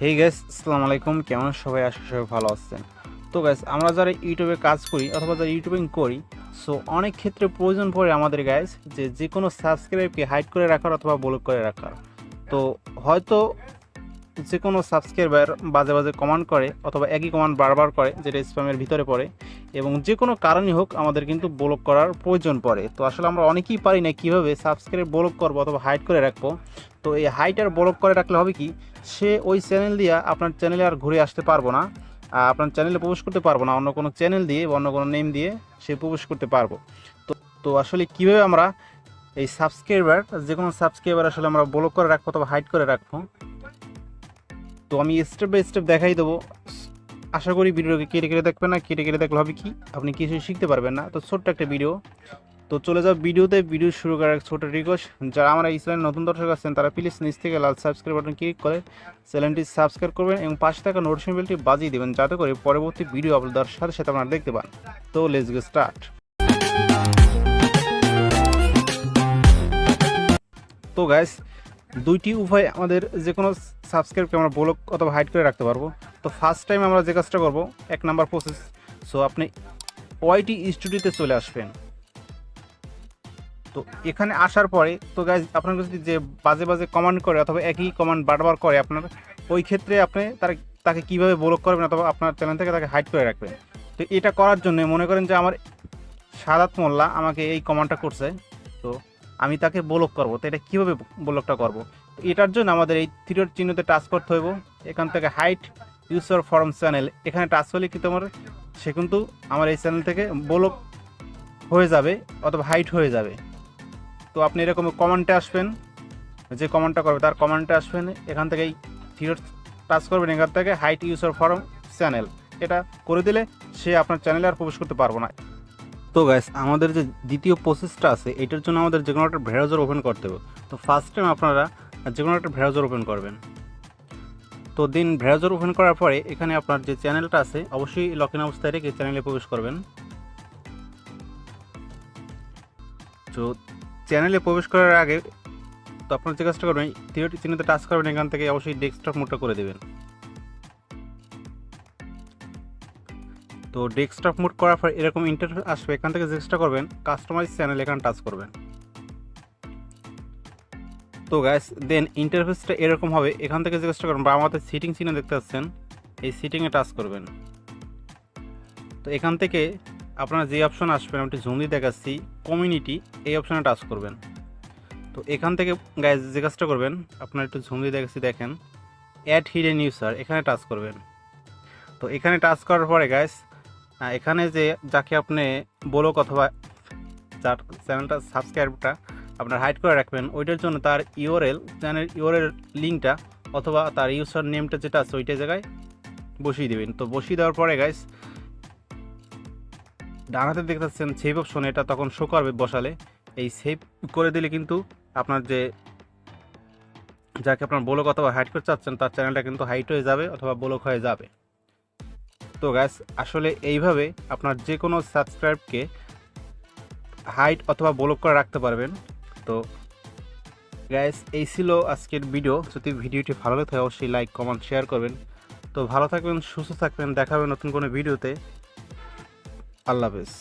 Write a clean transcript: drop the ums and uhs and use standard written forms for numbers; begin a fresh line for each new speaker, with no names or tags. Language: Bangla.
হেই গাইস, আসসালামু আলাইকুম। কেমন সবাই? আশা সবাই ভালো আছেন। তো গাইস, আমরা যারা ইউটিউবে কাজ করি অথবা যারা ইউটিউবিং করি, সো অনেক ক্ষেত্রে প্রয়োজন পড়ে আমাদের গাইস যে কোনো সাবস্ক্রাইবকে হাইড করে রাখার অথবা ব্লক করে রাখার। তো হয়তো যে কোনো সাবস্ক্রাইবার বাজে বাজে কমান্ড করে অথবা একই কমান্ড বারবার করে, যেটা স্প্যামের ভিতরে পড়ে, এবং যে কোনো কারণই হোক আমাদের কিন্তু ব্লক করার প্রয়োজন পড়ে। তো আসলে আমরা অনেকেই পারি না কীভাবে সাবস্ক্রাইব ব্লক করবো অথবা হাইড করে রাখবো। তো এই হাইড আর ব্লক করে রাখলে হবে কি, সে ওই চ্যানেল দিয়ে আপনার চ্যানেলে আর ঘুরে আসতে পারবো না, আপনার চ্যানেলে প্রবেশ করতে পারবো না, অন্য কোনো চ্যানেল দিয়ে বা অন্য কোনো নেম দিয়ে সে প্রবেশ করতে পারবো। তো তো আসলে কীভাবে আমরা এই সাবস্ক্রাইবার, যে কোনো সাবস্ক্রাইবার আসলে আমরা ব্লক করে রাখবো অথবা হাইড করে রাখবো, তো আমি স্টেপ বাই স্টেপ দেখাই দেবো। আশা করি ভিডিওকে কেটে কেটে দেখবেন না, কেটে কেটে দেখলে হবে কি আপনি কিছু শিখতে পারবেন না। তো ছোট্ট একটা ভিডিও, তো চলে যাও ভিডিওতে। ভিডিও শুরু করার এক ছোটো রিকোয়েস্ট, যারা আমার এই চ্যানেলে নতুন দর্শক আছেন তারা প্লিজ নিচ থেকে লাল সাবস্ক্রাইব বাটন ক্লিক করে চ্যানেলটি সাবস্ক্রাইব করবেন এবং পাশে থাকা নোটিফিকেশন বেলটি বাজিয়ে দেবেন, যাতে করে পরবর্তী ভিডিও আপলোড দেওয়ার সাথে সাথে আপনারা দেখতে পান। তো লেটস গেট স্টার্ট। তো গাইস, দুইটি উপায় আমাদের যে কোনো সাবস্ক্রাইবকে আমরা ব্লক অথবা হাইড করে রাখতে পারবো। তো ফার্স্ট টাইম আমরা যে কাজটা করবো, এক নাম্বার প্রসেস, সো আপনি ওয়াইটি স্টুডিওতে চলে আসবেন। তো এখানে আসার পরে তো গাইজ আপনার যদি যে বাজে বাজে কমান্ড করে অথবা একই কমান্ড বারবার করে আপনার, ওই ক্ষেত্রে আপনি তাকে কীভাবে ব্লক করবেন অথবা আপনার চ্যানেল থেকে তাকে হাইড করে রাখবেন। তো এটা করার জন্য মনে করেন যে আমার সাদাত মোল্লা আমাকে এই কমান্ডটা করছে, তো আমি তাকে ব্লক করব। তো এটা কীভাবে ব্লকটা করব, তো এটার জন্য আমাদের এই থ্রির চিহ্নতে টাচ করতে হইব। এখান থেকে হাইড ইউজার ফরম চ্যানেল, এখানে টাচ করলে কিন্তু সে কিন্তু আমার এই চ্যানেল থেকে ব্লক হয়ে যাবে অথবা হাইড হয়ে যাবে। তো আপনি এরকম কমান্ডে আসবেন, যে কমান্ডটা করবে তার কমান্ডে আসবেন, এখান থেকে এই থ্রির টাচ করবেন, এখান থেকে হাইড ইউজার ফরম চ্যানেল, এটা করে দিলে সে আপনার চ্যানেলে আর প্রবেশ করতে পারবো না। তো গাইস, আমাদের যে দ্বিতীয় প্রসেসটা আছে, এটার জন্য আমাদের যে কোনো একটা ব্রাউজার ওপেন করতে হবে। তো ফার্স্ট টাইম আপনারা যে কোনো একটা ব্রাউজার ওপেন করবেন। তো দিন ব্রাউজার ওপেন করার পরে এখানে আপনার যে চ্যানেলটা আছে অবশ্যই লক ইন অবস্থায় রেখে চ্যানেলে প্রবেশ করবেন। তো চ্যানেলে প্রবেশ করার আগে তো আপনার যে কাজটা করবেন, থ্রি চিহ্নতে টাচ করবেন, এখান থেকে অবশ্যই ডেস্কটপ মোডটা করে দেবেন। তো ডেস্কটপ মোড করার পর এরকম ইন্টারফেস আসবে, এখান থেকে চেষ্টা করবেন কাস্টমাইজ চ্যানেল, এখানে টাচ করবেন। তো গাইস, দেন ইন্টারফেসটা এরকম হবে, এখান থেকে চেষ্টা করবেন বা আমাদের সিটিং চিহ্ন দেখতে পাচ্ছেন, এই সিটিংয়ে টাচ করবেন। তো এখান থেকে আপনারা যে অপশন আসবেন, আমি একটু জুম দিয়ে দেখাচ্ছি, কমিউনিটি, এই অপশনে টাচ করবেন। তো এখান থেকে গাইস যে কাজটা করবেন, আপনারা একটু জুম দিয়ে দেখাচ্ছি, দেখেন অ্যাড হিডেন ইউজার, এখানে টাচ করবেন। তো এখানে টাচ করার পরে গাইস, এখানে যে যাকে আপনি ব্লক অথবা যার চ্যানেলটা সাবস্ক্রাইবটা আপনার হাইড করে রাখবেন, ওইটার জন্য তার ইউআরএল, চ্যানেল ইউআরএল লিঙ্কটা অথবা তার ইউজার নেমটা যেটা আছে ওইটা জায়গায় বসিয়ে দেবেন। তো বসিয়ে দেওয়ার পরে গাইস, ডান হাতে দেখতে পাচ্ছেন সেভ অপশন, এটা তখন শো করবে বসালে। এই সেভ করে দিলে কিন্তু আপনার যে যাকে আপনার ব্লক অথবা হাইড করতে চাচ্ছেন তার চ্যানেলটা কিন্তু হাইড হয়ে যাবে অথবা ব্লক হয়ে যাবে। তো গাইস, আসলে এইভাবে আপনার যে কোনো সাবস্ক্রাইবকে হাইড অথবা ব্লক করে রাখতে পারবেন। তো গাইস, এই ছিল আজকের ভিডিও। যদি ভিডিওটি ভালো লাগে থাকে অবশ্যই লাইক, কমেন্ট, শেয়ার করবেন। তো ভালো থাকবেন, সুস্থ থাকবেন, দেখা হবে নতুন কোনো ভিডিওতে। আল্লাহ হাফেজ।